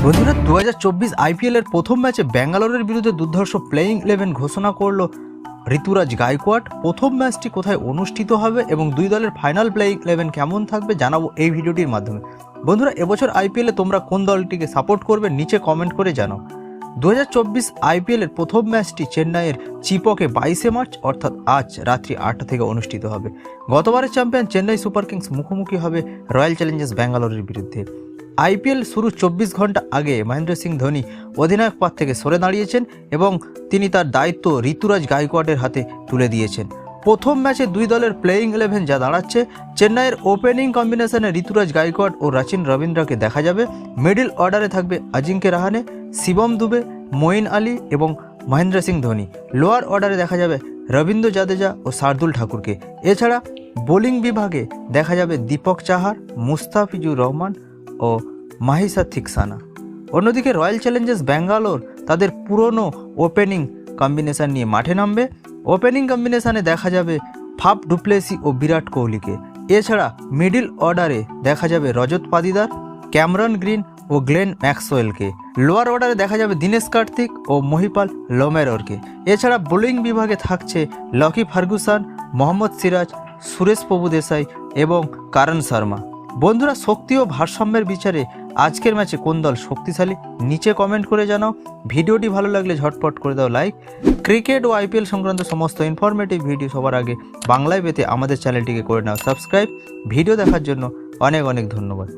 বন্ধুরা 2024 আইপিএলের প্রথম ম্যাচে ব্যাঙ্গালোরের বিরুদ্ধে দুর্ধর্ষ প্লেয়িং 11 ঘোষণা করলো ঋতুরাজ গায়কোয়াড়। প্রথম ম্যাচটি কোথায় অনুষ্ঠিত হবে এবং দুই দলের ফাইনাল প্লেয়িং 11 কেমন থাকবে জানাবো এই ভিডিওটির মাধ্যমে। বন্ধুরা এবছর আইপিএলে তোমরা কোন দলটিকে সাপোর্ট করবে নিচে কমেন্ট করে জানাও। 2024 আইপিএলের প্রথম ম্যাচটি চেন্নাইয়ের চিপকে 22 মার্চ অর্থাৎ আজ রাত্রি 8টা থেকে অনুষ্ঠিত হবে। গতবারের চ্যাম্পিয়ন চেন্নাই সুপার কিংস মুখোমুখি হবে রয়্যাল চ্যালেঞ্জার্স ব্যাঙ্গালোরের বিরুদ্ধে। আইপিএল শুরু 24 ঘন্টা আগে মহেন্দ্র সিং ধোনি অধিনায়ক পদ থেকে সরে দাঁড়িয়েছেন এবং তিনি তার দায়িত্ব ঋতুরাজ গায়কোয়াড়ের হাতে তুলে দিয়েছেন। প্রথম ম্যাচে দুই দলের প্লেয়িং 11 যা দাঁড়াচ্ছে, চেন্নাইয়ের ওপেনিং কম্বিনেশনে ঋতুরাজ গায়কোয়াড় ও রচিন রবীন্দ্রকে দেখা যাবে। মিডল অর্ডারে থাকবে অজিঙ্ক্য রাহানে, শিবম দুবে, মঈন আলী এবং মহেন্দ্র সিং ধোনি। লোয়ার অর্ডারে দেখা যাবে রবীন্দ্র জাদেজা ও শার্দুল ঠাকুরকে। এছাড়া বোলিং বিভাগে দেখা যাবে দীপক চাহার, মুস্তাফিজুর রহমান ও মাহিসা থিকসানা। অন্যদিকে রয়্যাল চ্যালেঞ্জার্স ব্যাঙ্গালোর তাদের পুরনো ওপেনিং কম্বিনেশন নিয়ে মাঠে নামবে। ওপেনিং কম্বিনেশনে দেখা যাবে ফাফ ডুপ্লেসি ও বিরাট কোহলিকে। এছাড়া মিডল অর্ডারে দেখা যাবে রজত পাদিদার, ক্যামেরন গ্রিন ও গ্লেন ম্যাক্সওয়েলকে। লোয়ার অর্ডারে দেখা যাবে দীনেশ কার্তিক ও মহিপাল লোমেররকে। এছাড়া বোলিং বিভাগে থাকছে লকি ফার্গুসন, মোহাম্মদ সিরাজ, সুরেশ প্রভু দেশাই এবং কারণ শর্মা। বন্ধুরা শক্তি ও ভারসাম্যের বিচারে আজকের ম্যাচে কোন দল শক্তিশালী নিচে কমেন্ট করে জানাও। ভিডিওটি ভালো লাগলে ঝটপট করে দাও লাইক। ক্রিকেট ও আইপিএল সংক্রান্ত সমস্ত ইনফরমেটিভ ভিডিও সবার আগে বাংলায় পেতে আমাদের চ্যানেলটিকে করে নাও সাবস্ক্রাইব। ভিডিও দেখার জন্য অনেক অনেক ধন্যবাদ।